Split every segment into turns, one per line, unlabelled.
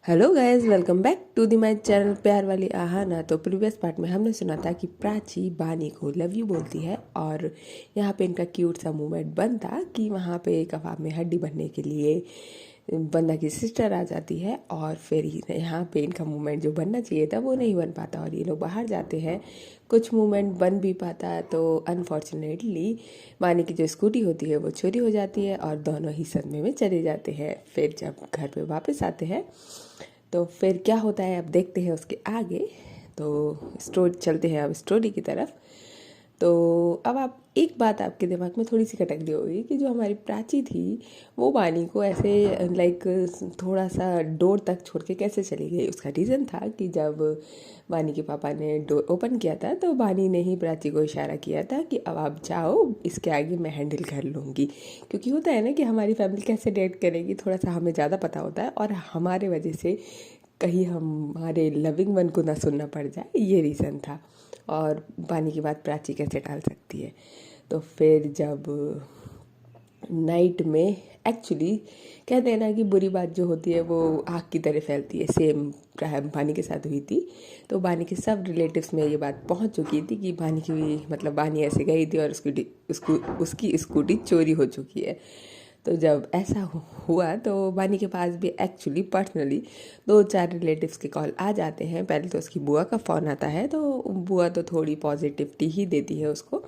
Hello guys, welcome back to the my channel प्यार वाली आहाना। तो प्रीवियस पार्ट में हमने सुना था कि प्राची बानी को लव यू बोलती है और यहाँ पे इनका क्यूट सा मोमेंट बनता कि वहाँ पे कबाब में हड्डी बनने के लिए बंदा की सिस्टर आ जाती है और फिर यहाँ पे इनका मूवमेंट जो बनना चाहिए था वो नहीं बन पाता और ये लोग बाहर जाते हैं। कुछ मूवमेंट बन भी पाता तो अनफॉर्चुनेटली बानी की जो स्कूटी होती है वो चोरी हो जाती है और दोनों ही सदमे में चले जाते हैं। फिर जब घर पे वापस आते हैं तो फिर क्या होता है अब देखते हैं उसके आगे। तो स्टोरी चलते हैं अब स्टोरी की तरफ। तो अब आप एक बात आपके दिमाग में थोड़ी सी खटक रही होगी कि जो हमारी प्राची थी वो बानी को ऐसे लाइक थोड़ा सा डोर तक छोड़ के कैसे चली गई। उसका रीज़न था कि जब बानी के पापा ने डोर ओपन किया था तो बानी ने ही प्राची को इशारा किया था कि अब आप जाओ, इसके आगे मैं हैंडल कर लूँगी। क्योंकि होता है ना कि हमारी फैमिली कैसे डेट करेगी थोड़ा सा हमें ज़्यादा पता होता है और हमारे वजह से कहीं हमारे लविंग वन को ना सुनना पड़ जाए, ये रीज़न था। और बानी की बात प्राची कैसे टाल सकती है। तो फिर जब नाइट में एक्चुअली कहते हैं ना कि बुरी बात जो होती है वो आग की तरह फैलती है, सेम बानी के साथ हुई थी। तो बानी के सब रिलेटिव्स में ये बात पहुंच चुकी थी कि बानी की मतलब बानी ऐसे गई थी और उसकी स्कूटी चोरी हो चुकी है। तो जब ऐसा हुआ तो बानी के पास भी एक्चुअली पर्सनली 2-4 रिलेटिव्स के कॉल आ जाते हैं। पहले तो उसकी बुआ का फ़ोन आता है तो बुआ तो थोड़ी पॉजिटिविटी ही देती है उसको।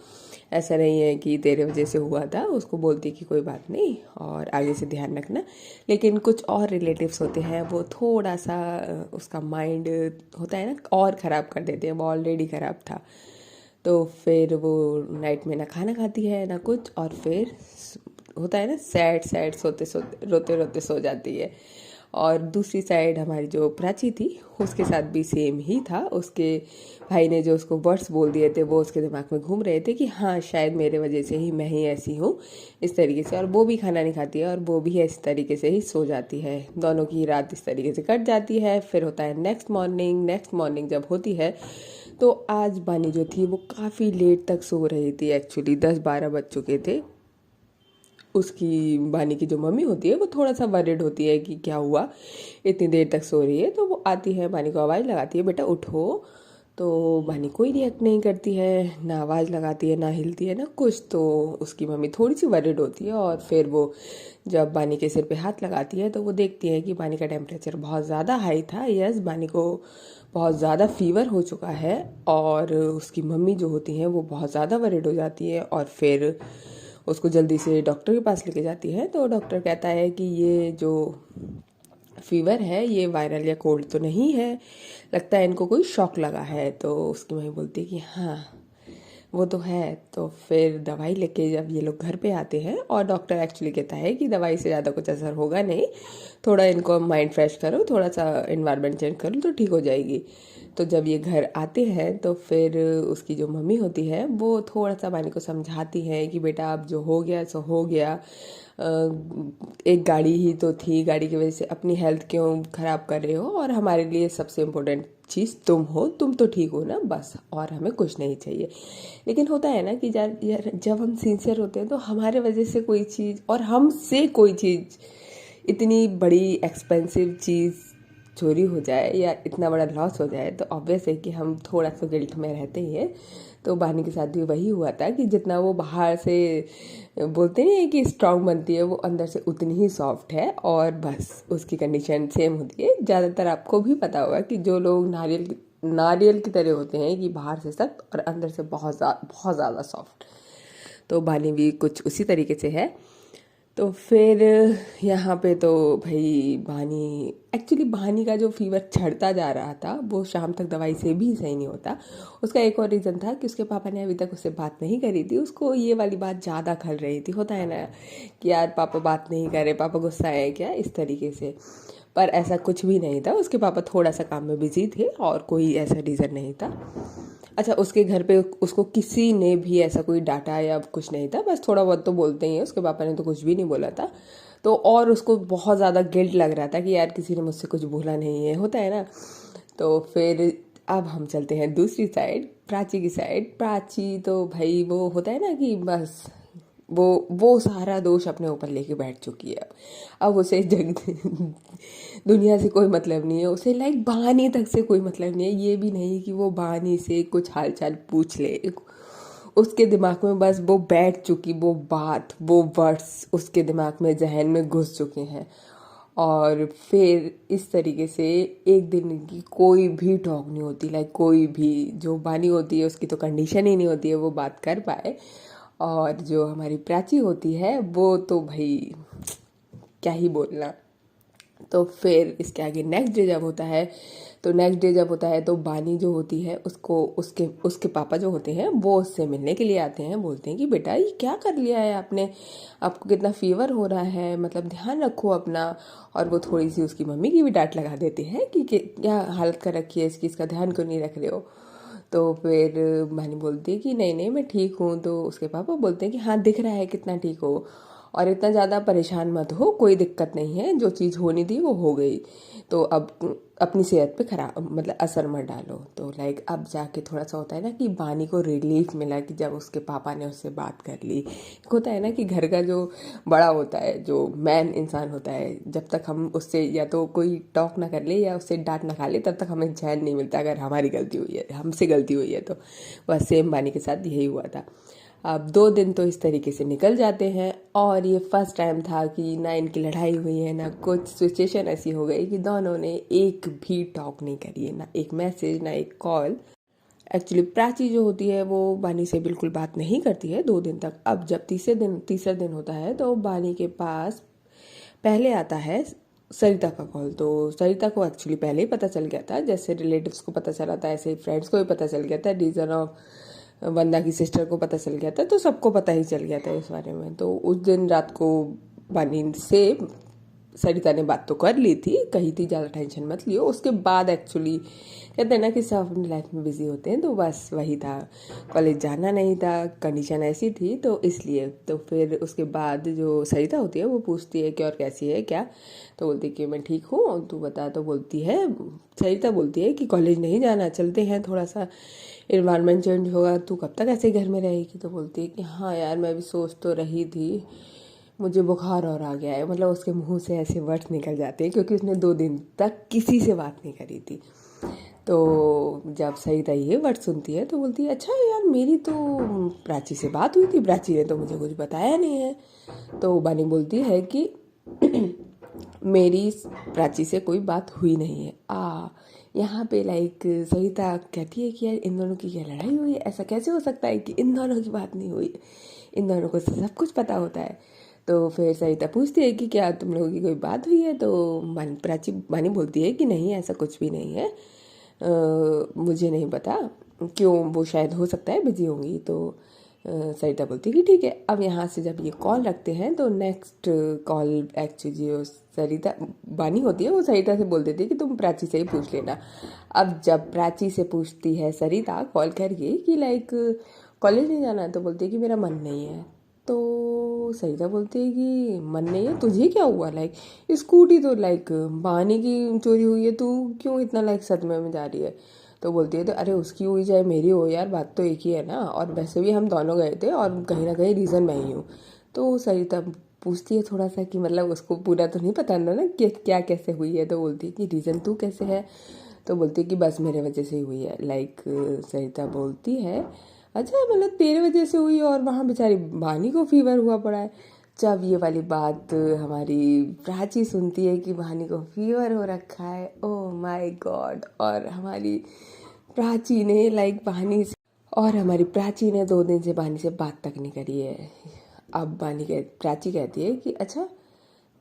ऐसा नहीं है कि तेरे वजह से हुआ था, उसको बोलती कि कोई बात नहीं और आगे से ध्यान रखना। लेकिन कुछ और रिलेटिव्स होते हैं वो थोड़ा सा उसका माइंड होता है ना और ख़राब कर देते हैं, वो ऑलरेडी ख़राब था। तो फिर वो नाइट में ना खाना खाती है ना कुछ और फिर होता है ना सैड सैड सोते सोते रोते रोते सो जाती है। और दूसरी साइड हमारी जो प्राची थी उसके साथ भी सेम ही था। उसके भाई ने जो उसको वर्ड्स बोल दिए थे वो उसके दिमाग में घूम रहे थे कि हाँ शायद मेरे वजह से ही मैं ही ऐसी हूँ इस तरीके से। और वो भी खाना नहीं खाती है और वो भी इस तरीके से ही सो जाती है। दोनों की रात इस तरीके से कट जाती है। फिर होता है नेक्स्ट मॉर्निंग जब होती है तो आज बानी जो थी वो काफ़ी लेट तक सो रही थी। एक्चुअली 10-12 बज चुके थे। उसकी बानी की जो मम्मी होती है वो थोड़ा सा वरिड होती है कि क्या हुआ इतनी देर तक सो रही है। तो वो आती है बानी को आवाज़ लगाती है, बेटा उठो। तो बानी कोई रिएक्ट नहीं करती है, ना आवाज़ लगाती है ना हिलती है ना कुछ। तो उसकी मम्मी थोड़ी सी वरिड होती है और फिर वो जब बानी के सिर पे हाथ लगाती है तो वो देखती है कि बानी का टेम्परेचर बहुत ज़्यादा हाई था। यस, बानी को बहुत ज़्यादा फीवर हो चुका है। और उसकी मम्मी जो होती हैं वो बहुत ज़्यादा वरिड हो जाती है और फिर उसको जल्दी से डॉक्टर के पास लेके जाती है। तो डॉक्टर कहता है कि ये जो फीवर है ये वायरल या कोल्ड तो नहीं है, लगता है इनको कोई शॉक लगा है। तो उसकी मम्मी बोलती है कि हाँ वो तो है। तो फिर दवाई लेके जब ये लोग घर पे आते हैं और डॉक्टर एक्चुअली कहता है कि दवाई से ज़्यादा कुछ असर होगा नहीं, थोड़ा इनको माइंड फ्रेश करो, थोड़ा सा इन्वायरमेंट चेंज करो तो ठीक हो जाएगी। तो जब ये घर आते हैं तो फिर उसकी जो मम्मी होती है वो थोड़ा सा बानी को समझाती है कि बेटा अब जो हो गया सो हो गया। एक गाड़ी ही तो थी, गाड़ी की वजह से अपनी हेल्थ क्यों ख़राब कर रहे हो, और हमारे लिए सबसे इम्पोर्टेंट चीज़ तुम हो, तुम तो ठीक हो ना बस, और हमें कुछ नहीं चाहिए। लेकिन होता है ना कि यार जब हम सिंसियर होते हैं तो हमारे वजह से कोई चीज़ और हमसे कोई चीज़ इतनी बड़ी एक्सपेंसिव चीज़ चोरी हो जाए या इतना बड़ा लॉस हो जाए तो ऑब्वियस है कि हम थोड़ा सा गिल्ट में रहते ही हैं। तो बानी के साथ भी वही हुआ था कि जितना वो बाहर से बोलते नहीं है कि स्ट्रांग बनती है वो अंदर से उतनी ही सॉफ्ट है। और बस उसकी कंडीशन सेम होती है। ज़्यादातर आपको भी पता होगा कि जो लोग नारियल की तरह होते हैं कि बाहर से सख्त और अंदर से बहुत ज़्यादा सॉफ्ट। तो बानी भी कुछ उसी तरीके से है। तो फिर यहाँ पे तो भाई बानी का जो फीवर चढ़ता जा रहा था वो शाम तक दवाई से भी सही नहीं होता। उसका एक और रीज़न था कि उसके पापा ने अभी तक उससे बात नहीं करी थी। उसको ये वाली बात ज़्यादा खल रही थी। होता है ना कि यार पापा बात नहीं कर रहे, पापा गुस्सा है क्या, इस तरीके से। पर ऐसा कुछ भी नहीं था। उसके पापा थोड़ा सा काम में बिजी थे और कोई ऐसा रीज़न नहीं था। अच्छा, उसके घर पे उसको किसी ने भी ऐसा कोई डांटा या कुछ नहीं था, बस थोड़ा बहुत तो बोलते ही हैं। उसके पापा ने तो कुछ भी नहीं बोला था। तो और उसको बहुत ज़्यादा गिल्ट लग रहा था कि यार किसी ने मुझसे कुछ बोला नहीं है, होता है ना। तो फिर अब हम चलते हैं दूसरी साइड, प्राची की साइड। प्राची तो भाई वो होता है ना कि बस वो सारा दोष अपने ऊपर लेके बैठ चुकी है। अब उसे जग दुनिया से कोई मतलब नहीं है, उसे लाइक बहानी तक से कोई मतलब नहीं है। ये भी नहीं कि वो बहानी से कुछ हालचाल पूछ ले, उसके दिमाग में बस वो बैठ चुकी, वो बात, वो वर्ड्स उसके दिमाग में, जहन में घुस चुके हैं। और फिर इस तरीके से एक दिन की कोई भी टॉक नहीं होती, लाइक कोई भी, जो बानी होती है उसकी तो कंडीशन ही नहीं होती है वो बात कर पाए। और जो हमारी प्राची होती है वो तो भाई क्या ही बोलना। तो फिर इसके आगे नेक्स्ट डे जब होता है, तो नेक्स्ट डे जब होता है तो बानी जो होती है उसको उसके उसके पापा जो होते हैं वो उससे मिलने के लिए आते हैं। बोलते हैं कि बेटा ये क्या कर लिया है आपने, आपको कितना फीवर हो रहा है, मतलब ध्यान रखो अपना। और वो थोड़ी सी उसकी मम्मी की भी डांट लगा देते हैं कि क्या हालत कर रखी है इसकी, इसका ध्यान क्यों नहीं रख रहे हो। तो फिर बानी बोलती है कि नहीं नहीं मैं ठीक हूँ। तो उसके पापा बोलते हैं कि हाँ दिख रहा है कितना ठीक हो, और इतना ज़्यादा परेशान मत हो, कोई दिक्कत नहीं है, जो चीज़ होनी थी वो हो गई, तो अब अपनी सेहत पे खराब मतलब असर मत डालो। तो लाइक अब जाके थोड़ा सा होता है ना कि बानी को रिलीफ मिला कि जब उसके पापा ने उससे बात कर ली। होता है ना कि घर का जो बड़ा होता है, जो मैन इंसान होता है, जब तक हम उससे या तो कोई टॉक ना कर ले या उससे डांट ना खा ले तब तक हमें चैन नहीं मिलता, अगर हमारी गलती हुई है, हमसे गलती हुई है तो। बस सेम बानी के साथ यही हुआ था। अब 2 दिन तो इस तरीके से निकल जाते हैं, और ये फर्स्ट टाइम था कि ना इनकी लड़ाई हुई है ना कुछ। सिचुएशन ऐसी हो गई कि दोनों ने एक भी टॉक नहीं करी है, ना एक मैसेज ना एक कॉल। एक्चुअली प्राची जो होती है वो बानी से बिल्कुल बात नहीं करती है 2 दिन तक। अब जब तीसरा दिन होता है तो बानी के पास पहले आता है सरिता का कॉल। तो सरिता को एक्चुअली पहले ही पता चल गया था, जैसे रिलेटिव्स को पता चला था ऐसे ही फ्रेंड्स को भी पता चल गया था, रीज़न ऑफ वंदा की सिस्टर को पता चल गया था, तो सबको पता ही चल गया था इस बारे में। तो उस दिन रात को बानी से सरिता ने बात तो कर ली थी, कही थी ज़्यादा टेंशन मत लियो। उसके बाद एक्चुअली कहते हैं ना कि सब अपनी लाइफ में बिजी होते हैं, तो बस वही था, कॉलेज जाना नहीं था, कंडीशन ऐसी थी तो इसलिए। तो फिर उसके बाद जो सरिता होती है वो पूछती है कि और कैसी है क्या, तो बोलती है कि मैं ठीक हूँ, तू बता। तो बोलती है सरिता बोलती है कि कॉलेज नहीं जाना, चलते हैं, थोड़ा सा इन्वायरमेंट चेंज होगा, तू कब तक ऐसे घर में रहेगी। तो बोलती है कि हाँ यार मैं भी सोच तो रही थी, मुझे बुखार और आ गया है। मतलब उसके मुंह से ऐसे वर्ड्स निकल जाते हैं क्योंकि उसने 2 दिन तक किसी से बात नहीं करी थी। तो जब सरिता ये वर्ड सुनती है तो बोलती है अच्छा यार मेरी तो प्राची से बात हुई थी, प्राची ने तो मुझे कुछ बताया नहीं है। तो बानी बोलती है कि मेरी प्राची से कोई बात हुई नहीं है। यहाँ पे लाइक सरिता कहती है कि यार इन दोनों की क्या लड़ाई हुई है, ऐसा कैसे हो सकता है कि इन दोनों की बात नहीं हुई, इन दोनों को सब कुछ पता होता है। तो फिर सरिता पूछती है कि क्या तुम लोगों की कोई बात हुई है। तो बानी बोलती है कि नहीं ऐसा कुछ भी नहीं है, मुझे नहीं पता, क्यों, वो शायद हो सकता है बिजी होंगी। तो सरिता बोलती है कि ठीक है। अब यहाँ से जब ये कॉल रखते हैं तो नेक्स्ट कॉल एक्चुअली जो सरिता बानी होती है वो सरिता से बोल देती है कि तुम प्राची से ही पूछ लेना। अब जब प्राची से पूछती है सरिता कॉल करके कि लाइक कॉलेज नहीं जाना, तो बोलती है कि मेरा मन नहीं है। तो सरिता बोलती है कि मन नहीं है, तुझे क्या हुआ, लाइक स्कूटी तो लाइक बानी की चोरी हुई है, तू क्यों इतना लाइक सदमे में जा रही है। तो बोलती है तो अरे उसकी हुई चाहे मेरी हो यार, बात तो एक ही है ना, और वैसे भी हम दोनों गए थे और कहीं ना कहीं रीज़न मैं ही हूँ। तो सरिता पूछती है थोड़ा सा कि मतलब उसको पूरा तो नहीं पता ना कि क्या कैसे हुई है। तो बोलती है कि रीज़न तू कैसे है। तो बोलती है कि बस मेरे वजह से ही हुई है। लाइक सरिता बोलती है अच्छा मतलब तेरे वजह से हुई, और वहाँ बेचारी बानी को फीवर हुआ पड़ा है। जब ये वाली बात हमारी प्राची सुनती है कि बानी को फीवर हो रखा है, ओह माय गॉड, और हमारी प्राची ने लाइक और हमारी प्राची ने 2 दिन से बानी से बात तक नहीं करी है। अब प्राची कहती है कि अच्छा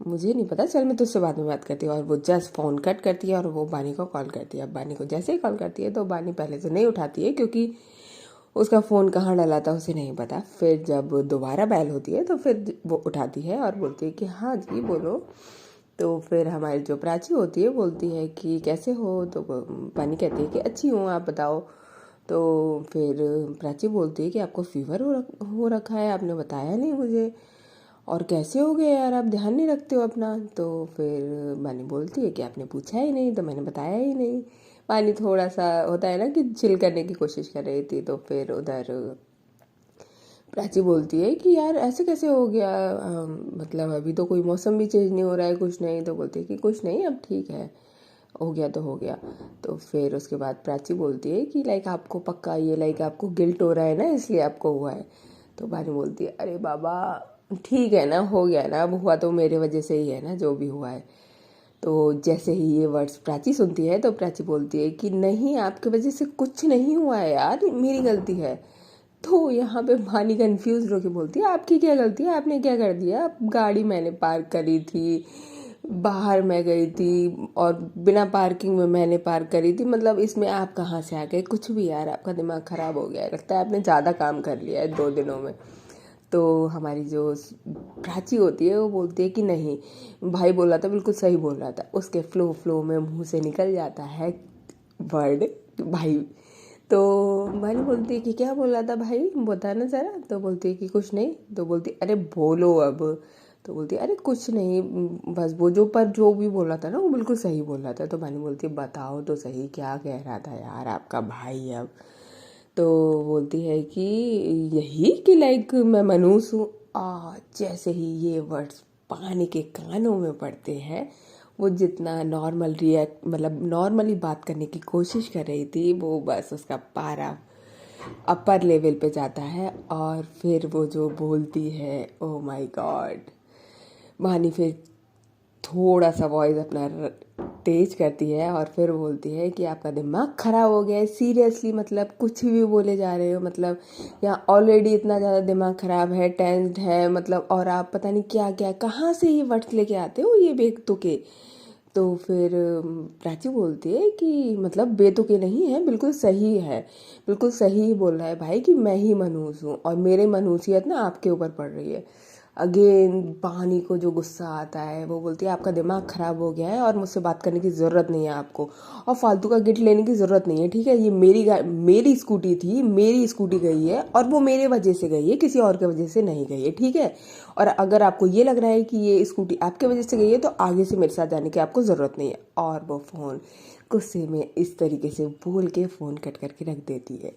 मुझे नहीं पता, चल मैं तुझसे बाद में बात करती हूँ। और वो जस्ट फ़ोन कट करती है और वो बानी को कॉल करती है। अब बानी को जैसे ही कॉल करती है तो बानी पहले तो नहीं उठाती है क्योंकि उसका फ़ोन कहाँ डला था उसे नहीं पता। फिर जब दोबारा बैल होती है तो फिर वो उठाती है और बोलती है कि हाँ जी बोलो। तो फिर हमारी जो प्राची होती है बोलती है कि कैसे हो। तो पानी कहती है कि अच्छी हूँ, आप बताओ। तो फिर प्राची बोलती है कि आपको फीवर हो रखा है, आपने बताया नहीं मुझे, और कैसे हो गए यार, आप ध्यान नहीं रखते हो अपना। तो फिर बानी बोलती है कि आपने पूछा ही नहीं तो मैंने बताया ही नहीं। बानी थोड़ा सा होता है ना कि चिल करने की कोशिश कर रही थी। तो फिर उधर प्राची बोलती है कि यार ऐसे कैसे हो गया, मतलब अभी तो कोई मौसम भी चेंज नहीं हो रहा है, कुछ नहीं। तो बोलती है कि कुछ नहीं, अब ठीक है, हो गया तो हो गया। तो फिर उसके बाद प्राची बोलती है कि लाइक आपको पक्का ये लाइक आपको गिल्ट हो रहा है ना, इसलिए आपको हुआ है। तो बानी बोलती है अरे बाबा ठीक है ना, हो गया ना, अब हुआ तो मेरे वजह से ही है ना, जो भी हुआ है। तो जैसे ही ये वर्ड्स प्राची सुनती है तो प्राची बोलती है कि नहीं, आपकी वजह से कुछ नहीं हुआ है यार, मेरी गलती है। तो यहाँ पे मानी कंफ्यूज होकर बोलती है आपकी क्या गलती है, आपने क्या कर दिया, गाड़ी मैंने पार्क करी थी, बाहर मैं गई थी और बिना पार्किंग में मैंने पार्क करी थी, मतलब इसमें आप कहाँ से आ गए, कुछ भी यार, आपका दिमाग ख़राब हो गया है, लगता है आपने ज़्यादा काम कर लिया है 2 दिनों में। तो हमारी जो प्राची होती है वो बोलती है कि नहीं, भाई बोला था, बिल्कुल सही बोल रहा था। उसके फ्लो में मुंह से निकल जाता है वर्ड भाई। तो मानी बोलती है कि क्या बोला था भाई, बता ना ज़रा। तो बोलती है कि कुछ नहीं। तो बोलती है अरे बोलो अब। तो बोलती है अरे कुछ नहीं, बस वो जो भी बोला था ना वो बिल्कुल सही बोला था। तो मानी बोलती है बताओ तो सही क्या कह रहा था यार आपका भाई अब। तो बोलती है कि यही कि लाइक मैं मनहूस हूँ। जैसे ही ये वर्ड्स पानी के कानों में पड़ते हैं, वो जितना नॉर्मल रिएक्ट मतलब नॉर्मली बात करने की कोशिश कर रही थी, वो बस उसका पारा अपर लेवल पे जाता है। और फिर वो जो बोलती है ओ माय गॉड, मानी फिर थोड़ा सा वॉइस अपना तेज करती है और फिर बोलती है कि आपका दिमाग ख़राब हो गया है सीरियसली, मतलब कुछ भी बोले जा रहे हो, मतलब यहाँ ऑलरेडी इतना ज़्यादा दिमाग ख़राब है, टेंस्ड है, मतलब और आप पता नहीं क्या क्या कहाँ से ये वर्ड्स लेके आते हो ये बेतुके। तो फिर प्राची बोलती है कि मतलब बेतुके नहीं है, बिल्कुल सही है, बिल्कुल सही ही बोल रहा है भाई कि मैं ही मनहूस हूँ और मेरे मनहूसियत ना आपके ऊपर पड़ रही है। अगेन पानी को जो गुस्सा आता है, वो बोलती है आपका दिमाग ख़राब हो गया है और मुझसे बात करने की ज़रूरत नहीं है आपको, और फालतू का गिल्ट लेने की ज़रूरत नहीं है, ठीक है। ये मेरी स्कूटी थी, मेरी स्कूटी गई है और वो मेरे वजह से गई है, किसी और के वजह से नहीं गई है, ठीक है। और अगर आपको ये लग रहा है कि ये स्कूटी आपके वजह से गई है तो आगे से मेरे साथ जाने की आपको ज़रूरत नहीं है। और वो फ़ोन गुस्से में इस तरीके से बोल के फ़ोन कट करके रख देती है।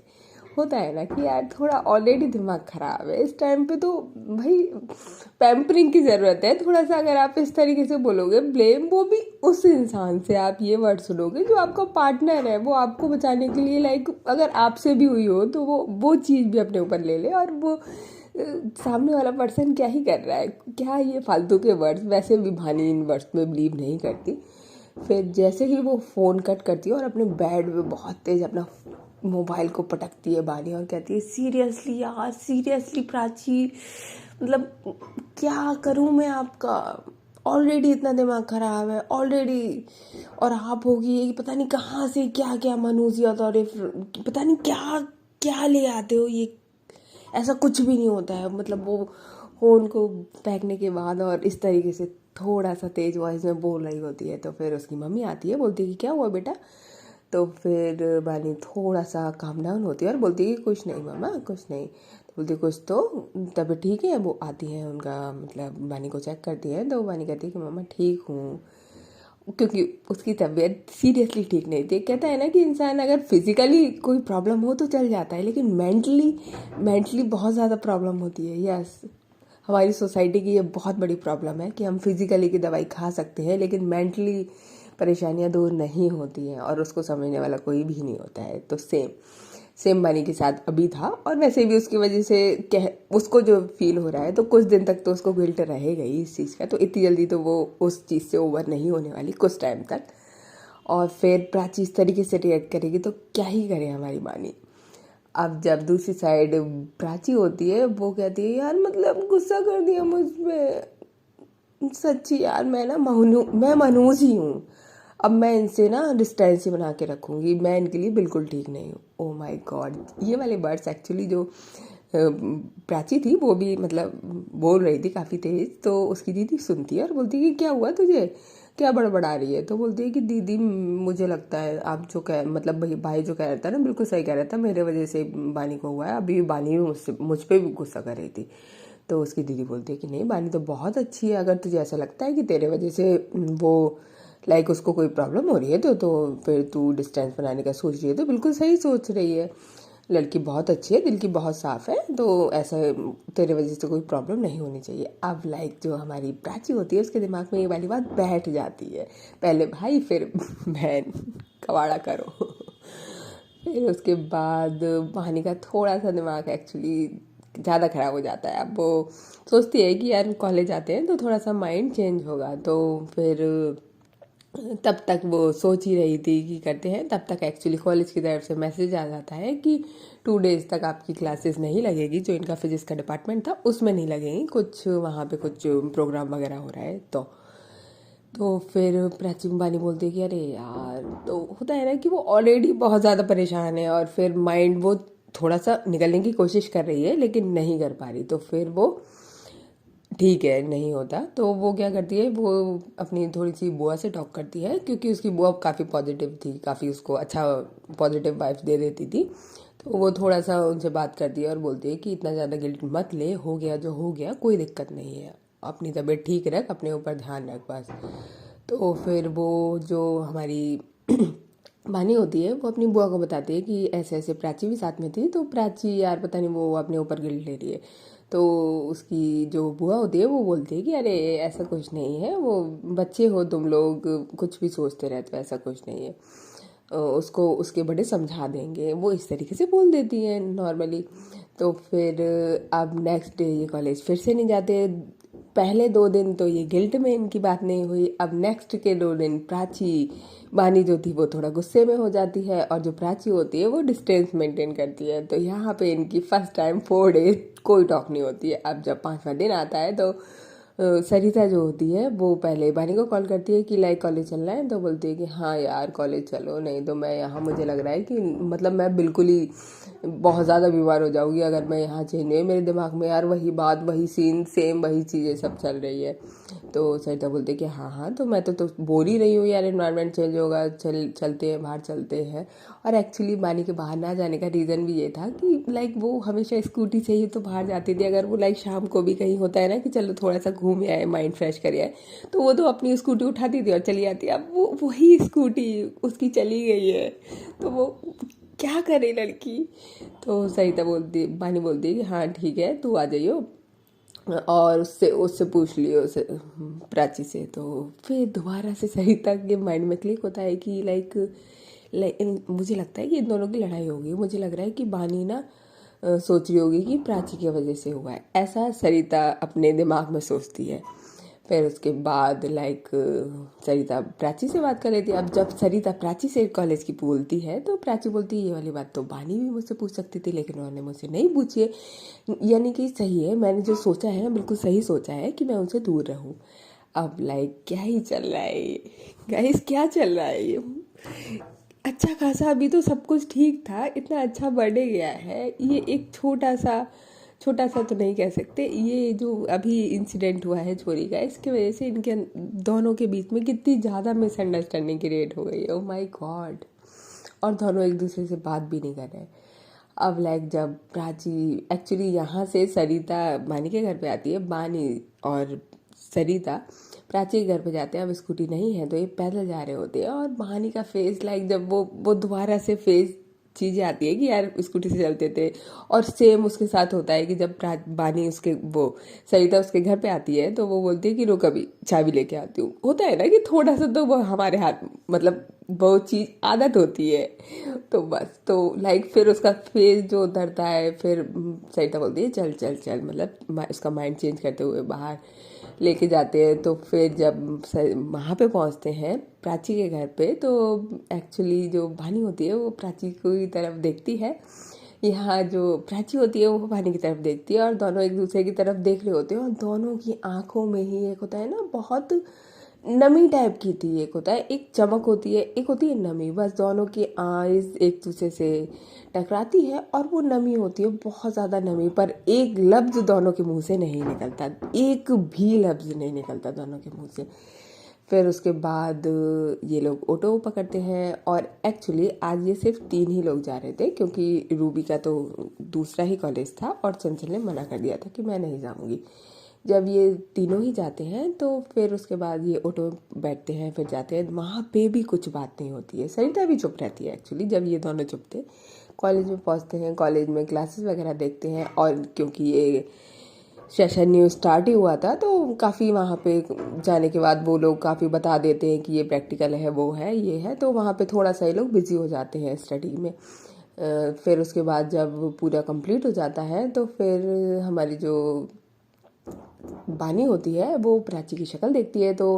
होता है ना कि यार थोड़ा ऑलरेडी दिमाग ख़राब है इस टाइम पे, तो भाई पैम्परिंग की ज़रूरत है थोड़ा सा। अगर आप इस तरीके से बोलोगे ब्लेम, वो भी उस इंसान से आप ये वर्ड सुनोगे जो आपका पार्टनर है, वो आपको बचाने के लिए लाइक अगर आपसे भी हुई हो तो वो चीज़ भी अपने ऊपर ले ले। और वो सामने वाला पर्सन क्या ही कर रहा है, क्या ये फालतू के वर्ड्स। वैसे भी भानी इन वर्ड्स में बिलीव नहीं करती। फिर जैसे ही वो फ़ोन कट करती है और अपने बेड में बहुत तेज़ अपना मोबाइल को पटकती है बानी और कहती है सीरियसली यार, सीरियसली प्राची, मतलब क्या करूं मैं आपका, ऑलरेडी इतना दिमाग ख़राब है ऑलरेडी, और आप होगी ये पता नहीं कहाँ से क्या क्या मनूसियत और पता नहीं क्या क्या ले आते हो ये, ऐसा कुछ भी नहीं होता है। मतलब वो फ़ोन को फेंकने के बाद और इस तरीके से थोड़ा सा तेज़ वॉइस में बोल रही होती है। तो फिर उसकी मम्मी आती है, बोलती है कि क्या हुआ बेटा। तो फिर बानी थोड़ा सा काम डाउन होती है और बोलती है कि कुछ नहीं मामा, कुछ नहीं। तो बोलती है कुछ तो, तबीयत ठीक है। वो आती है उनका मतलब बानी को चेक करती है, तो बानी कहती है कि मामा ठीक हूँ, क्योंकि उसकी तबीयत सीरियसली ठीक नहीं थी। कहता है ना कि इंसान अगर फिजिकली कोई प्रॉब्लम हो तो चल जाता है, लेकिन मेंटली बहुत ज़्यादा प्रॉब्लम होती है। यस, हमारी सोसाइटी की ये बहुत बड़ी प्रॉब्लम है कि हम फिजिकली की दवाई खा सकते हैं लेकिन मेंटली परेशानियां दूर नहीं होती हैं, और उसको समझने वाला कोई भी नहीं होता है। तो सेम बानी के साथ अभी था, और वैसे भी उसकी वजह से उसको जो फील हो रहा है तो कुछ दिन तक तो उसको गिल्ट रहेगा ही इस चीज़ का। तो इतनी जल्दी तो वो उस चीज़ से ओवर नहीं होने वाली, कुछ टाइम तक। और फिर प्राची इस तरीके से रिएक्ट करेगी तो क्या ही करे हमारी बानी। अब जब दूसरी साइड प्राची होती है, वो कहती है यार मतलब गुस्सा कर दिया मुझ पे, सच्ची यार मैं मनहूस ही हूँ, अब मैं इनसे ना डिस्टेंस ही बना के रखूँगी, मैं इनके लिए बिल्कुल ठीक नहीं हूँ। ओ माय गॉड, ये वाले वर्ड्स एक्चुअली जो प्राची थी वो भी मतलब बोल रही थी काफ़ी तेज़। तो उसकी दीदी सुनती है और बोलती है कि क्या हुआ तुझे, क्या बड़बड़ा रही है। तो बोलती है कि दीदी मुझे लगता है आप जो कह मतलब भाई जो कह रहा था ना बिल्कुल सही कह रहा था, मेरे वजह से बानी को हुआ है। अभी बानी भी मुझ पर भी गुस्सा कर रही थी। तो उसकी दीदी बोलती है कि नहीं, बानी तो बहुत अच्छी है, अगर तुझे ऐसा लगता है कि तेरे वजह से वो लाइक उसको कोई प्रॉब्लम हो रही है तो फिर तू डिस्टेंस बनाने का सोच रही है तो बिल्कुल सही सोच रही है। लड़की बहुत अच्छी है, दिल की बहुत साफ़ है, तो ऐसा तेरे वजह से कोई प्रॉब्लम नहीं होनी चाहिए। अब लाइक जो हमारी प्राची होती है उसके दिमाग में ये वाली बात बैठ जाती है, पहले भाई फिर बहन, कवाड़ा करो। फिर उसके बाद बहानी का थोड़ा सा दिमाग एक्चुअली ज़्यादा ख़राब हो जाता है। अब वो सोचती है कि यार कॉलेज आते हैं तो थोड़ा सा माइंड चेंज होगा, तो फिर तब तक वो सोच ही रही थी कि करते हैं, तब तक एक्चुअली कॉलेज की तरफ से मैसेज आ जाता है कि 2 डेज़ तक आपकी क्लासेस नहीं लगेगी, जो इनका फिजिक्स का डिपार्टमेंट था उसमें नहीं लगेगी, कुछ वहाँ पे कुछ प्रोग्राम वगैरह हो रहा है। तो फिर प्राची बानी बोलती है कि अरे यार, तो होता है ना कि वो ऑलरेडी बहुत ज़्यादा परेशान है और फिर माइंड वो थोड़ा सा निकलने की कोशिश कर रही है लेकिन नहीं कर पा रही, तो फिर वो ठीक है नहीं होता तो वो क्या करती है, वो अपनी थोड़ी सी बुआ से टॉक करती है, क्योंकि उसकी बुआ काफ़ी पॉजिटिव थी, काफ़ी उसको अच्छा पॉजिटिव वाइब्स दे देती थी। तो वो थोड़ा सा उनसे बात करती है और बोलती है कि इतना ज़्यादा गिल्ट मत ले, हो गया जो हो गया, कोई दिक्कत नहीं है, अपनी तबीयत ठीक रख, अपने ऊपर ध्यान रख बस। तो फिर वो जो हमारी बानी होती है वो अपनी बुआ को बताती है कि ऐसे ऐसे प्राची भी साथ में थी, तो प्राची यार पता नहीं वो अपने ऊपर गिल्ट ले रही है। तो उसकी जो बुआ होती है वो बोलती है कि अरे ऐसा कुछ नहीं है, वो बच्चे हो तुम लोग, कुछ भी सोचते रहते हो, ऐसा कुछ नहीं है, उसको उसके बड़े समझा देंगे, वो इस तरीके से बोल देती हैं नॉर्मली। तो फिर अब नेक्स्ट डे ये कॉलेज फिर से नहीं जाते। पहले 2 दिन तो ये गिल्ट में इनकी बात नहीं हुई, अब नेक्स्ट के 2 दिन प्राची बानी जो थी वो थोड़ा गुस्से में हो जाती है और जो प्राची होती है वो डिस्टेंस मेंटेन करती है। तो यहाँ पे इनकी फर्स्ट टाइम 4 डेज कोई टॉक नहीं होती है। अब जब 5वां दिन आता है तो सरिता जो होती है वो पहले बानी को कॉल करती है कि लाइक कॉलेज चलना है, तो बोलती है कि हाँ यार कॉलेज चलो, नहीं तो मैं यहाँ, मुझे लग रहा है कि मतलब मैं बिल्कुल ही बहुत ज़्यादा बीमार हो जाऊँगी अगर मैं यहाँ चेंज नहीं, मेरे दिमाग में यार वही बात, वही सीन, सेम वही चीज़ें सब चल रही है। तो सरिता बोलती है कि हाँ हाँ, तो मैं तो बोल ही रही हूँ यार, इन्वायरमेंट चेंज होगा, चलते हैं बाहर, चलते हैं। और एक्चुअली बानी के बाहर ना जाने का रीज़न भी ये था कि लाइक वो हमेशा स्कूटी से ही तो बाहर जाती थी, अगर वो लाइक शाम को भी कहीं होता है ना कि चलो थोड़ा सा घूम आए, माइंड फ्रेश कर आए, तो वो तो अपनी स्कूटी उठाती थी और चली जाती। अब वो वही स्कूटी उसकी चली गई है, तो वो क्या करे लड़की। तो सरिता बोलती, बानी बोलती है कि हाँ ठीक है तू आ जाइयो, और उससे उससे पूछ लियो उसे, प्राची से। तो फिर दोबारा से सरिता के माइंड में क्लिक होता है कि मुझे लगता है कि इन दोनों की लड़ाई होगी, मुझे लग रहा है कि बानी ना सोच रही होगी कि प्राची की वजह से हुआ है, ऐसा सरिता अपने दिमाग में सोचती है। फिर उसके बाद सरिता प्राची से बात कर लेती है। अब जब सरिता प्राची से कॉलेज की बोलती है तो प्राची बोलती है ये वाली बात तो बानी भी मुझसे पूछ सकती थी, लेकिन उन्होंने मुझसे नहीं पूछी है, यानी कि सही है, मैंने जो सोचा है बिल्कुल सही सोचा है कि मैं उनसे दूर रहूं। अब क्या ही चल रहा है ये गाइस, क्या चल रहा है ये। अच्छा खासा अभी तो सब कुछ ठीक था, इतना अच्छा बर्थडे गया है, ये एक छोटा सा तो नहीं कह सकते, ये जो अभी इंसिडेंट हुआ है चोरी का, इसके वजह से इनके दोनों के बीच में कितनी ज़्यादा मिसअंडरस्टैंडिंग क्रिएट हो गई है, ओ माय गॉड। और दोनों एक दूसरे से बात भी नहीं कर रहे। अब जब प्राची एक्चुअली यहाँ से सरिता बानी के घर पे आती है, बानी और सरिता प्राची के घर पे जाते हैं। अब स्कूटी नहीं है तो ये पैदल जा रहे होते हैं, और बानी का फेस जब वो दोबारा से फेस चीज़ें आती है कि यार स्कूटी से चलते थे, और सेम उसके साथ होता है कि जब बानी उसके वो सरिता उसके घर पे आती है तो वो बोलती है कि रुक अभी चाबी लेके आती हूँ। होता है ना कि थोड़ा सा तो वो हमारे हाथ वो चीज़ आदत होती है, तो बस तो फिर उसका फेस जो उतरता है, फिर सरिता बोलती है चल चल चल, उसका माइंड चेंज करते हुए बाहर लेके जाते हैं। तो फिर जब वहाँ पे पहुँचते हैं प्राची के घर पे, तो एक्चुअली जो भानी होती है वो प्राची की तरफ देखती है, यहाँ जो प्राची होती है वो भानी की तरफ देखती है, और दोनों एक दूसरे की तरफ देख रहे होते हैं, और दोनों की आंखों में ही एक होता है ना बहुत नमी टाइप की थी, एक होता है एक चमक होती है, एक होती है नमी, बस दोनों की आईज एक दूसरे से टकराती है और वो नमी होती है, बहुत ज़्यादा नमी, पर एक लफ्ज़ दोनों के मुंह से नहीं निकलता, एक भी लफ्ज़ नहीं निकलता दोनों के मुंह से। फिर उसके बाद ये लोग ऑटो पकड़ते हैं, और एक्चुअली आज ये सिर्फ 3 ही लोग जा रहे थे, क्योंकि रूबी का तो दूसरा ही कॉलेज था और चंचल ने मना कर दिया था कि मैं नहीं जाऊँगी। जब ये तीनों ही जाते हैं तो फिर उसके बाद ये ऑटो बैठते हैं, फिर जाते हैं, वहाँ पे भी कुछ बात नहीं होती है, सरिता भी चुप रहती है एक्चुअली। जब ये दोनों चुप थे कॉलेज में पहुंचते हैं, कॉलेज में क्लासेस वगैरह देखते हैं। और क्योंकि ये सेशन न्यू स्टार्ट ही हुआ था तो काफ़ी वहाँ पे जाने के बाद वो लोग काफ़ी बता देते हैं कि ये प्रैक्टिकल है, वो है, ये है, तो वहाँ पे थोड़ा सा ये लोग बिजी हो जाते हैं स्टडी में। फिर उसके बाद जब पूरा कंप्लीट हो जाता है तो फिर हमारी जो बानी होती है वो प्राची की शक्ल देखती है। तो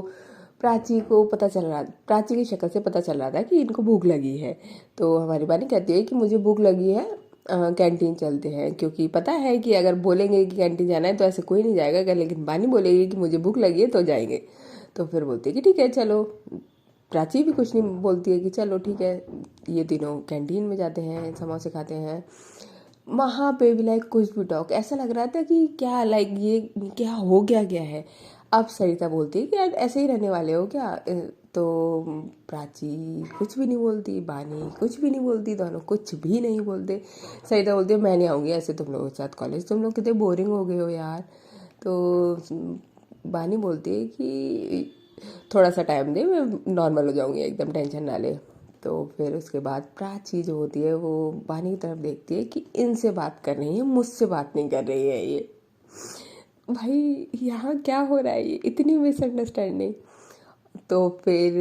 प्राची की शक्ल से पता चल रहा था कि इनको भूख लगी है। तो हमारी बानी कहती है कि मुझे भूख लगी है, कैंटीन चलते हैं। क्योंकि पता है कि अगर बोलेंगे कि कैंटीन जाना है तो ऐसे कोई नहीं जाएगा, अगर लेकिन बानी बोलेगी कि मुझे भूख लगी है तो जाएंगे। तो फिर बोलती है कि ठीक है चलो। प्राची भी कुछ नहीं बोलती है कि चलो ठीक है। ये तीनों कैंटीन में जाते हैं, समोसे खाते हैं। वहाँ पे भी लाइक कुछ भी टॉक, ऐसा लग रहा था कि क्या लाइक ये क्या हो गया है। अब सरिता बोलती है कि यार ऐसे ही रहने वाले हो क्या। तो प्राची कुछ भी नहीं बोलती, बानी कुछ भी नहीं बोलती, दोनों कुछ भी नहीं बोलते। सरिता बोलती है मैं नहीं आऊँगी ऐसे तुम लोगों के साथ कॉलेज, तुम लोग कितने बोरिंग हो गए हो यार। तो बानी बोलती है कि थोड़ा सा टाइम दे, मैं नॉर्मल हो जाऊँगी, एकदम टेंशन ना ले। तो फिर उसके बाद प्राची जो होती है वो बानी की तरफ देखती है कि इनसे बात कर रही है, मुझसे बात नहीं कर रही है ये। भाई यहाँ क्या हो रहा है, ये इतनी मिसअंडरस्टैंडिंग। तो फिर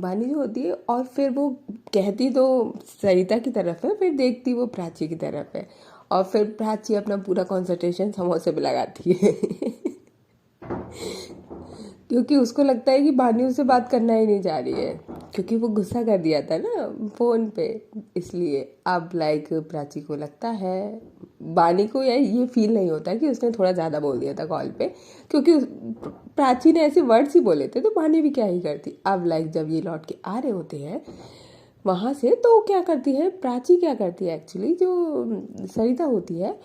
बानी जो होती है, और फिर वो कहती तो सरिता की तरफ है, फिर देखती वो प्राची की तरफ है। और फिर प्राची अपना पूरा कंसंट्रेशन समोसे पे लगाती है क्योंकि उसको लगता है कि बानी उससे बात करना ही नहीं चाह रही है, क्योंकि वो गुस्सा कर दिया था ना फ़ोन पे। इसलिए अब लाइक प्राची को लगता है, बानी को या ये फील नहीं होता कि उसने थोड़ा ज़्यादा बोल दिया था कॉल पे, क्योंकि प्राची ने ऐसे वर्ड्स ही बोले थे तो बानी भी क्या ही करती। अब लाइक जब ये लौट के आ रहे होते हैं वहाँ से, तो क्या करती है प्राची, क्या करती है एक्चुअली, जो सरिता होती है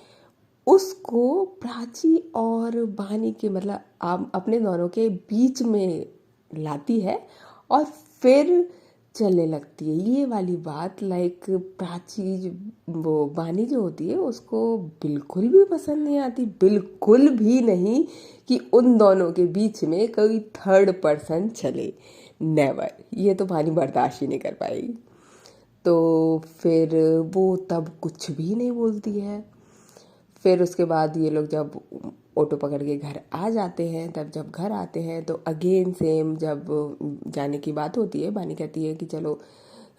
उसको प्राची और बानी के मतलब आप अपने दोनों के बीच में लाती है और फिर चलने लगती है। ये वाली बात लाइक प्राची वो बानी जो होती है उसको बिल्कुल भी पसंद नहीं आती, बिल्कुल भी नहीं कि उन दोनों के बीच में कोई थर्ड पर्सन चले, नेवर। ये तो बानी बर्दाश्त ही नहीं कर पाएगी। तो फिर वो तब कुछ भी नहीं बोलती है। फिर उसके बाद ये लोग जब ऑटो पकड़ के घर आ जाते हैं, तब जब घर आते हैं तो अगेन सेम जब जाने की बात होती है, बानी कहती है कि चलो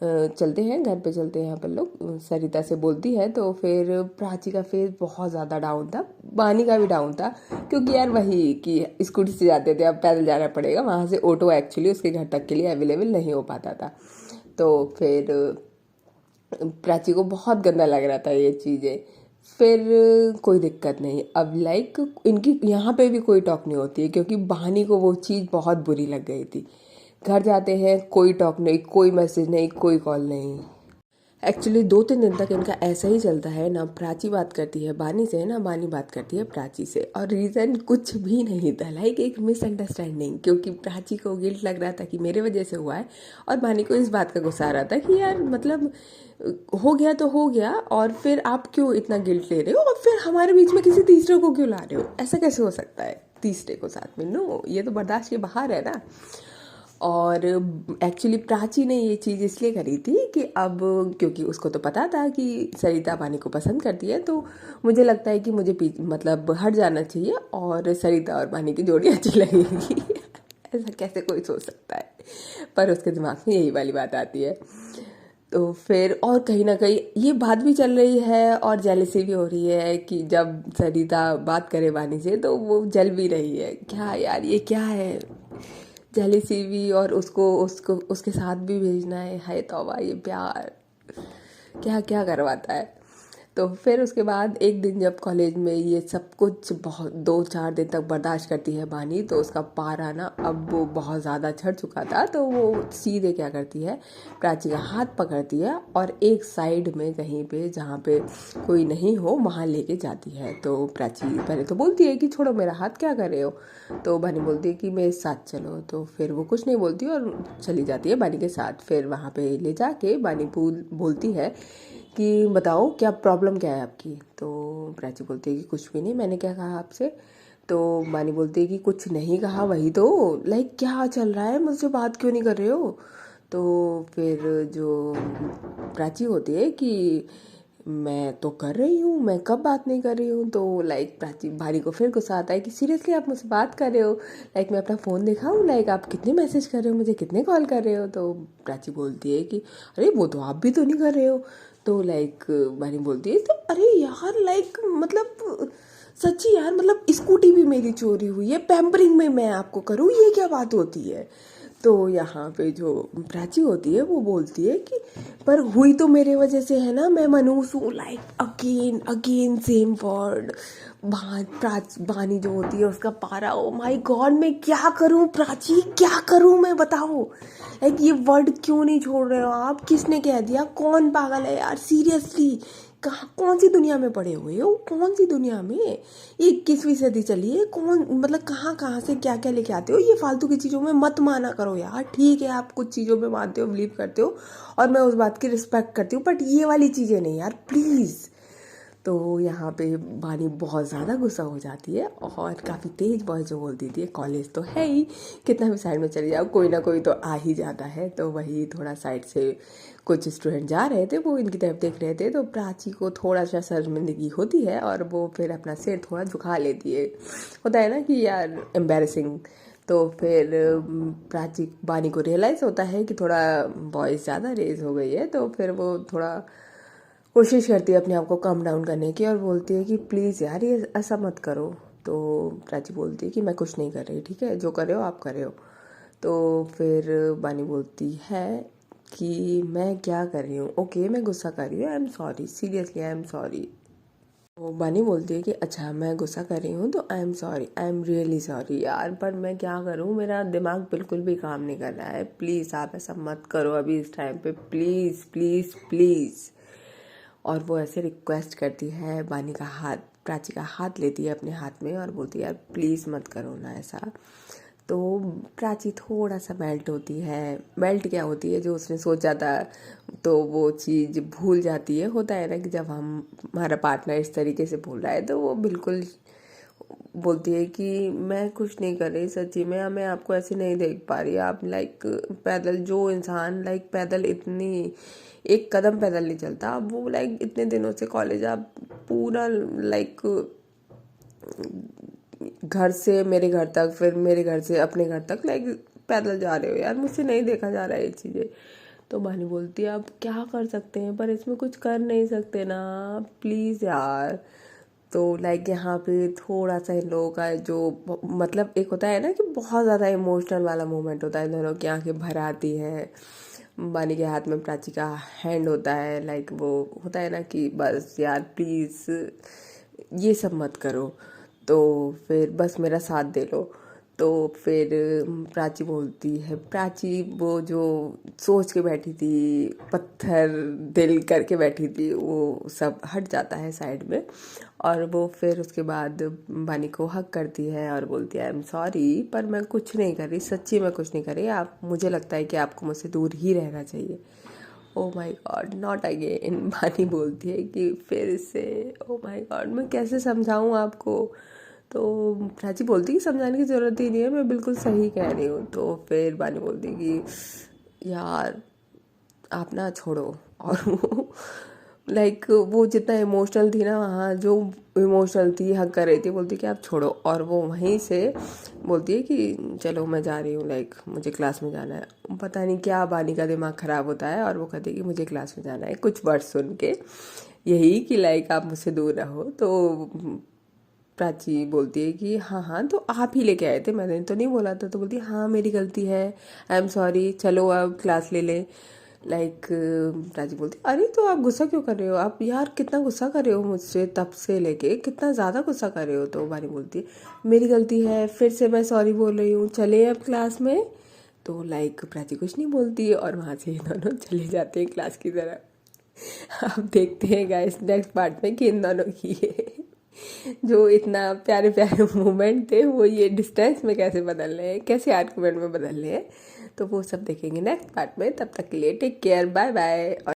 चलते हैं घर पे, चलते हैं यहाँ पर लोग, सरिता से बोलती है। तो फिर प्राची का फेस बहुत ज़्यादा डाउन था, बानी का भी डाउन था, क्योंकि यार वही कि स्कूटी से जाते थे, अब पैदल जाना पड़ेगा, वहाँ से ऑटो एक्चुअली उसके घर तक के लिए अवेलेबल नहीं हो पाता था। तो फिर प्राची को बहुत गंदा लग रहा था ये चीज़ें। फिर कोई दिक्कत नहीं, अब लाइक इनकी यहाँ पे भी कोई टॉक नहीं होती है, क्योंकि बहानी को वो चीज़ बहुत बुरी लग गई थी। घर जाते हैं, कोई टॉक नहीं, कोई मैसेज नहीं, कोई कॉल नहीं। एक्चुअली 2-3 दिन तक इनका ऐसा ही चलता है, ना प्राची बात करती है बानी से, ना बानी बात करती है प्राची से। और रीज़न कुछ भी नहीं था, लाइक एक मिसअंडरस्टैंडिंग, क्योंकि प्राची को गिल्ट लग रहा था कि मेरे वजह से हुआ है, और बानी को इस बात का गुस्सा आ रहा था कि यार मतलब हो गया तो हो गया, और फिर आप क्यों इतना गिल्ट ले रहे हो, और फिर हमारे बीच में किसी तीसरे को क्यों ला रहे हो, ऐसा कैसे हो सकता है तीसरे को साथ में, नो, ये तो बर्दाश्त के बाहर है ना। और एक्चुअली प्राची ने ये चीज़ इसलिए करी थी कि अब क्योंकि उसको तो पता था कि सरिता बानी को पसंद करती है, तो मुझे लगता है कि मुझे मतलब हट जाना चाहिए और सरिता और बानी की जोड़ी अच्छी लगेगी ऐसा कैसे कोई सोच सकता है, पर उसके दिमाग में यही वाली बात आती है। तो फिर और कहीं ना कहीं ये बात भी चल रही है और जेलसी भी हो रही है कि जब सरिता बात करे बानी से तो वो जल भी रही है, क्या यार ये क्या है, जेलसी भी, और उसको उसके साथ भी भेजना है, हाय तौबा, ये प्यार क्या क्या करवाता है। तो फिर उसके बाद एक दिन जब कॉलेज में ये सब कुछ बहुत 2-4 दिन तक बर्दाश्त करती है बानी, तो उसका पारा ना अब वो बहुत ज़्यादा चढ़ चुका था, तो वो सीधे क्या करती है, प्राची का हाथ पकड़ती है और एक साइड में कहीं पे जहाँ पे कोई नहीं हो वहाँ लेके जाती है। तो प्राची पहले तो बोलती है कि छोड़ो मेरा हाथ, क्या कर रहे हो, तो बानी बोलती है कि मेरे साथ चलो। तो फिर वो कुछ नहीं बोलती और चली जाती है बानी के साथ। फिर वहाँ पे ले जाके बानी बोलती है कि बताओ क्या प्रॉब्लम क्या है आपकी। तो प्राची बोलती है कि कुछ भी नहीं, मैंने क्या कहा आपसे। तो बानी बोलती है कि कुछ नहीं कहा, वही तो, लाइक क्या चल रहा है, मुझसे बात क्यों नहीं कर रहे हो। तो फिर जो प्राची होती है कि मैं तो कर रही हूँ, मैं कब बात नहीं कर रही हूँ। तो लाइक प्राची भानी को फिर गुस्सा आता है कि सीरियसली आप मुझसे बात कर रहे हो, लाइक मैं अपना फ़ोन दिखाऊँ, लाइक आप कितने मैसेज कर रहे हो, मुझे कितने कॉल कर रहे हो। तो प्राची बोलती है कि अरे वो तो आप भी तो नहीं कर रहे हो। तो लाइक भानी बोलती है तो अरे यार लाइक मतलब सच्ची यार, मतलब स्कूटी भी मेरी चोरी हुई है, पैम्परिंग में मैं आपको करूँ, ये क्या बात होती है। तो यहाँ पे जो प्राची होती है वो बोलती है कि पर हुई तो मेरे वजह से है ना, मैं मनूस हूँ। Like again again same word. बानी जो होती है उसका पारा, ओ माय गॉड मैं क्या करूँ प्राची, क्या करूँ मैं, बताओ। लाइक ये वर्ड क्यों नहीं छोड़ रहे हो आप, किसने कह दिया, कौन पागल है यार सीरियसली। कहाँ कौन सी दुनिया में पड़े हुए हो, कौन सी दुनिया में, ये 21वीं सदी चली है, कौन मतलब कहाँ कहाँ से क्या क्या लेके आते हो। ये फालतू की चीज़ों में मत माना करो यार। ठीक है आप कुछ चीज़ों में मानते हो, बिलीव करते हो, और मैं उस बात की रिस्पेक्ट करती हूँ, बट ये वाली चीज़ें नहीं यार प्लीज़। तो यहाँ पे बानी बहुत ज़्यादा गुस्सा हो जाती है और काफ़ी तेज़ वॉइस जो बोल देती है, कॉलेज तो है ही, कितना भी साइड में चले जाओ कोई ना कोई तो आ ही जाता है। तो वही थोड़ा साइड से कुछ स्टूडेंट जा रहे थे, वो इनकी तरफ देख रहे थे, तो प्राची को थोड़ा सा शर्मिंदगी होती है और वो फिर अपना सिर थोड़ा झुका लेती है। होता है ना कि यार एम्बेरसिंग। तो फिर प्राची बानी को रियलाइज़ होता है कि थोड़ा वॉइस ज़्यादा रेज हो गई है, तो फिर वो थोड़ा कोशिश करती है अपने आप को कम डाउन करने की और बोलती है कि प्लीज़ यार ये ऐसा मत करो। तो प्राची बोलती है कि मैं कुछ नहीं कर रही, ठीक है जो कर रहे हो आप कर रहे हो। तो फिर बानी बोलती है कि मैं क्या कर रही हूँ, ओके मैं गुस्सा कर रही हूँ, I am sorry, seriously I am sorry. तो बानी बोलती है कि अच्छा मैं गुस्सा कर रही हूँ तो I am sorry, I am really sorry यार, पर मैं क्या करूँ, मेरा दिमाग बिल्कुल भी काम नहीं कर रहा है, प्लीज़ आप ऐसा मत करो अभी इस टाइम पे, प्लीज़ प्लीज़ प्लीज़। और वो ऐसे रिक्वेस्ट करती है, बानी का हाथ, प्राची का हाथ लेती है अपने हाथ में और बोलती है यार प्लीज़ मत करो ना ऐसा। तो प्राची थोड़ा सा मेल्ट होती है, मेल्ट क्या होती है, जो उसने सोचा था तो वो चीज़ भूल जाती है। होता है ना कि जब हमारा पार्टनर इस तरीके से बोल रहा है तो वो बिल्कुल बोलती है कि मैं कुछ नहीं कर रही सच्ची में, मैं आपको ऐसे नहीं देख पा रही। आप लाइक पैदल, जो इंसान लाइक पैदल इतनी एक कदम पैदल नहीं चलता, अब वो लाइक इतने दिनों से कॉलेज आप पूरा लाइक घर से मेरे घर तक, फिर मेरे घर से अपने घर तक लाइक पैदल जा रहे हो यार, मुझसे नहीं देखा जा रहा है ये चीज़ें। तो बानी बोलती है अब क्या कर सकते हैं, पर इसमें कुछ कर नहीं सकते ना, प्लीज़ यार। तो लाइक यहाँ पे थोड़ा सा इन लोगों का जो मतलब एक होता है ना कि बहुत ज़्यादा इमोशनल वाला मोमेंट होता है, दोनों की आंखें भर आती हैं। बानी के हाथ में प्राची का हैंड होता है, लाइक वो होता है ना कि बस यार प्लीज़ ये सब मत करो, तो फिर बस मेरा साथ दे लो। तो फिर प्राची बोलती है, प्राची वो जो सोच के बैठी थी, पत्थर दिल करके बैठी थी, वो सब हट जाता है साइड में। और वो फिर उसके बाद बानी को हक करती है और बोलती है आई एम सॉरी, पर मैं कुछ नहीं कर रही, सच्ची मैं कुछ नहीं कर रही, आप, मुझे लगता है कि आपको मुझसे दूर ही रहना चाहिए। Oh my God not again. बानी बोलती है कि फिर से, ओ माय गॉड मैं कैसे समझाऊँ आपको। तो प्राची बोलती है कि समझाने की ज़रूरत ही नहीं है, मैं बिल्कुल सही कह रही हूँ। तो फिर बानी बोलती है कि यार आप ना छोड़ो। और वो लाइक वो जितना इमोशनल थी ना, वहाँ जो इमोशनल थी हक कर रही थी, बोलती कि आप छोड़ो, और वो वहीं से बोलती है कि चलो मैं जा रही हूँ, लाइक मुझे क्लास में जाना है। पता नहीं क्या बानी का दिमाग ख़राब होता है और वो कहती है कि मुझे क्लास में जाना है, कुछ वर्ड सुन के यही कि लाइक आप मुझसे दूर रहो। तो प्राची बोलती है कि हाँ हाँ तो आप ही लेके आए थे, मैंने तो नहीं बोला था। तो बोलती है हाँ मेरी गलती है, आई एम सॉरी, चलो अब क्लास ले लें। लाइक प्राची बोलती है अरे तो आप गुस्सा क्यों कर रहे हो, आप यार कितना गुस्सा कर रहे हो मुझसे, तब से लेके कितना ज़्यादा गुस्सा कर रहे हो। तो बानी बोलती है मेरी गलती है, फिर से मैं सॉरी बोल रही हूँ, चले अब क्लास में। तो लाइक प्राची कुछ नहीं बोलती है और वहाँ से दोनों चले जाते हैं क्लास की तरफ। अब देखते हैं गाइस नेक्स्ट पार्ट में कि इन दोनों की जो इतना प्यारे प्यारे मोमेंट थे वो ये डिस्टेंस में कैसे बदल रहे हैं, कैसे आर्गुमेंट में बदल रहे हैं। तो वो सब देखेंगे नेक्स्ट पार्ट में। तब तक के लिए टेक केयर, बाय बाय।